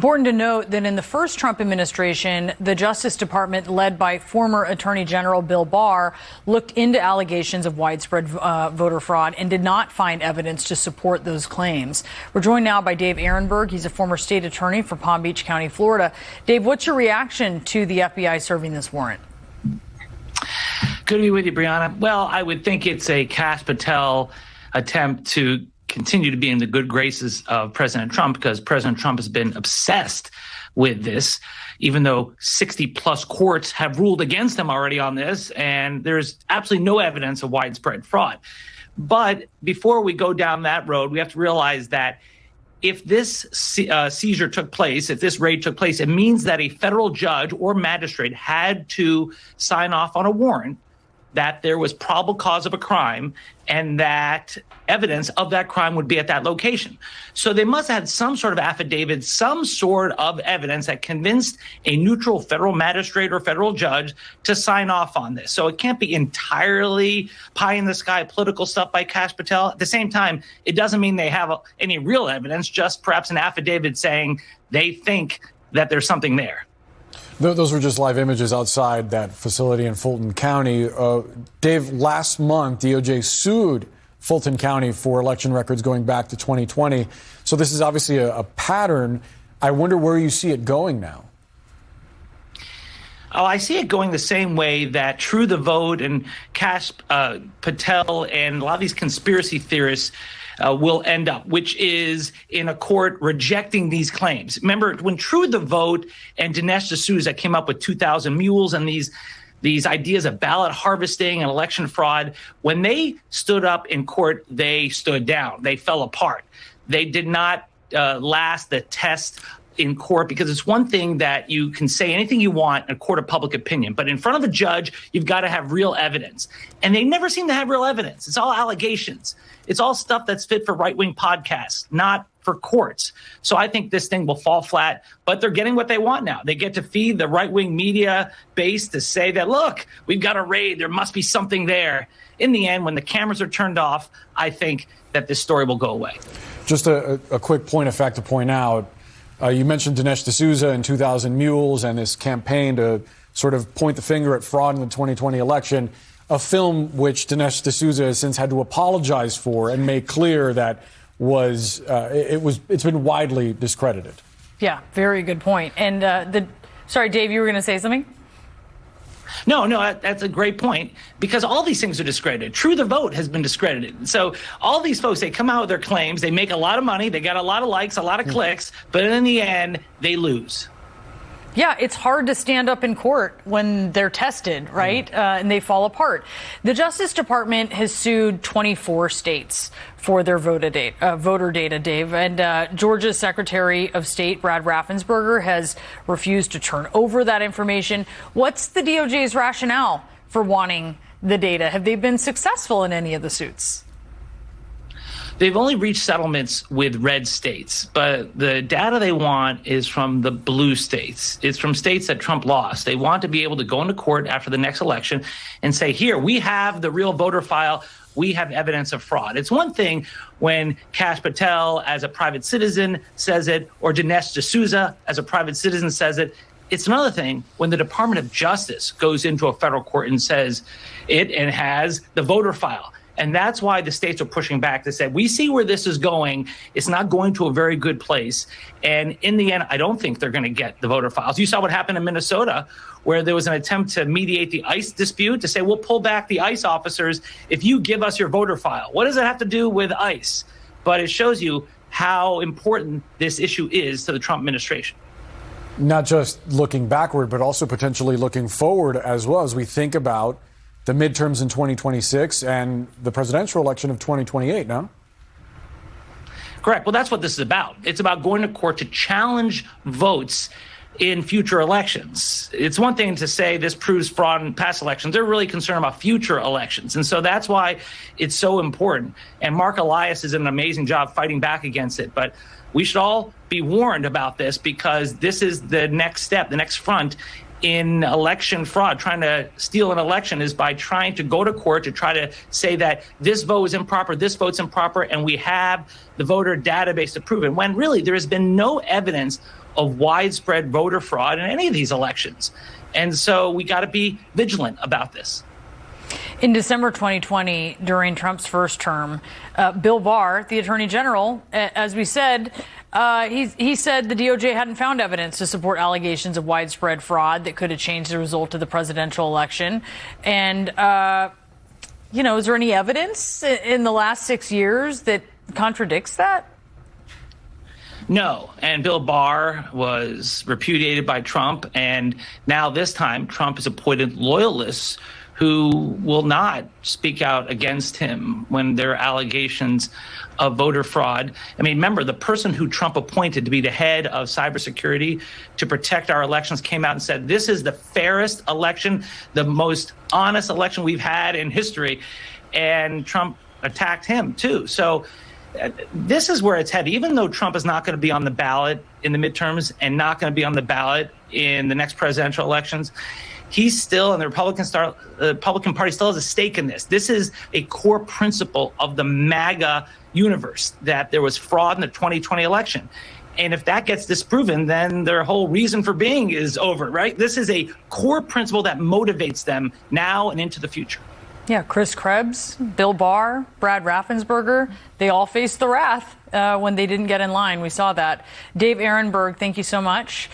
Important to note that in the first Trump administration, the Justice Department, led by former Attorney General Bill Barr, looked into allegations of widespread voter fraud and did not find evidence to support those claims. We're joined now by Dave Ehrenberg. He's a former state attorney for Palm Beach County, Florida. Dave, what's your reaction to the FBI serving this warrant? Good to be with you, Brianna. Well, I would think it's a Kash Patel attempt to continue to be in the good graces of President Trump, because President Trump has been obsessed with this, even though 60 plus courts have ruled against him already on this, and there's absolutely no evidence of widespread fraud. But before we go down that road, we have to realize that if this seizure took place, if this raid took place, it means that a federal judge or magistrate had to sign off on a warrant that there was probable cause of a crime and that evidence of that crime would be at that location. So they must have had some sort of affidavit, some sort of evidence that convinced a neutral federal magistrate or federal judge to sign off on this. So it can't be entirely pie in the sky political stuff by Kash Patel. At the same time, it doesn't mean they have any real evidence, just perhaps an affidavit saying they think that there's something there. Those were just live images outside that facility in Fulton County. Dave, last month, DOJ sued Fulton County for election records going back to 2020. So this is obviously a pattern. I wonder where you see it going now. Oh, I see it going the same way that True the Vote and Kash Patel and a lot of these conspiracy theorists will end up, which is in a court rejecting these claims. Remember, when True the Vote and Dinesh D'Souza came up with 2,000 mules and these ideas of ballot harvesting and election fraud, when they stood up in court, they stood down. They fell apart. They did not last the test in court, because it's one thing that you can say anything you want in a court of public opinion, but in front of a judge, you've got to have real evidence. And they never seem to have real evidence. It's all allegations. It's all stuff that's fit for right-wing podcasts, not for courts. So I think this thing will fall flat, but they're getting what they want now. They get to feed the right-wing media base to say that, look, we've got a raid. There must be something there. In the end, when the cameras are turned off, I think that this story will go away. Just a quick point of fact to point out. You mentioned Dinesh D'Souza and 2,000 Mules and this campaign to sort of point the finger at fraud in the 2020 election, a film which Dinesh D'Souza has since had to apologize for and make clear that it's been widely discredited. Yeah, very good point. And sorry, Dave, you were going to say something? No, that's a great point, because all these things are discredited. True the Vote has been discredited. So all these folks, they come out with their claims, they make a lot of money, they got a lot of likes, a lot of clicks, but in the end, they lose. Yeah, it's hard to stand up in court when they're tested, right? And they fall apart. The Justice Department has sued 24 states for their voter data, Dave. And Georgia's Secretary of State, Brad Raffensperger, has refused to turn over that information. What's the DOJ's rationale for wanting the data? Have they been successful in any of the suits? They've only reached settlements with red states, but the data they want is from the blue states. It's from states that Trump lost. They want to be able to go into court after the next election and say, here, we have the real voter file. We have evidence of fraud. It's one thing when Kash Patel as a private citizen says it, or Dinesh D'Souza as a private citizen says it. It's another thing when the Department of Justice goes into a federal court and says it and has the voter file. And that's why the states are pushing back. They said, we see where this is going. It's not going to a very good place. And in the end, I don't think they're going to get the voter files. You saw what happened in Minnesota, where there was an attempt to mediate the ICE dispute, to say, we'll pull back the ICE officers if you give us your voter file. What does it have to do with ICE? But it shows you how important this issue is to the Trump administration. Not just looking backward, but also potentially looking forward as well, as we think about the midterms in 2026 and the presidential election of 2028, no? Correct. Well, that's what this is about. It's about going to court to challenge votes in future elections. It's one thing to say this proves fraud in past elections. They're really concerned about future elections. And so that's why it's so important. And Mark Elias is an amazing job fighting back against it. But we should all be warned about this, because this is the next step, the next front in election fraud. Trying to steal an election is by trying to go to court to try to say that this vote is improper, this vote's improper, and we have the voter database to prove it, when really there has been no evidence of widespread voter fraud in any of these elections. And so we got to be vigilant about this. In December 2020, during Trump's first term, Bill Barr, the attorney general, as we said, he said the DOJ hadn't found evidence to support allegations of widespread fraud that could have changed the result of the presidential election. And, is there any evidence in the last 6 years that contradicts that? No. And Bill Barr was repudiated by Trump. And now this time, Trump has appointed loyalists who will not speak out against him when there are allegations of voter fraud. I mean, remember, the person who Trump appointed to be the head of cybersecurity to protect our elections came out and said, this is the fairest election, the most honest election we've had in history. And Trump attacked him, too. So this is where it's headed. Even though Trump is not going to be on the ballot in the midterms and not going to be on the ballot in the next presidential elections, he's still, and the Republican Party still has a stake in this. This is a core principle of the MAGA universe, that there was fraud in the 2020 election. And if that gets disproven, then their whole reason for being is over, right? This is a core principle that motivates them now and into the future. Yeah, Chris Krebs, Bill Barr, Brad Raffensperger, they all faced the wrath when they didn't get in line. We saw that. Dave Ehrenberg, thank you so much.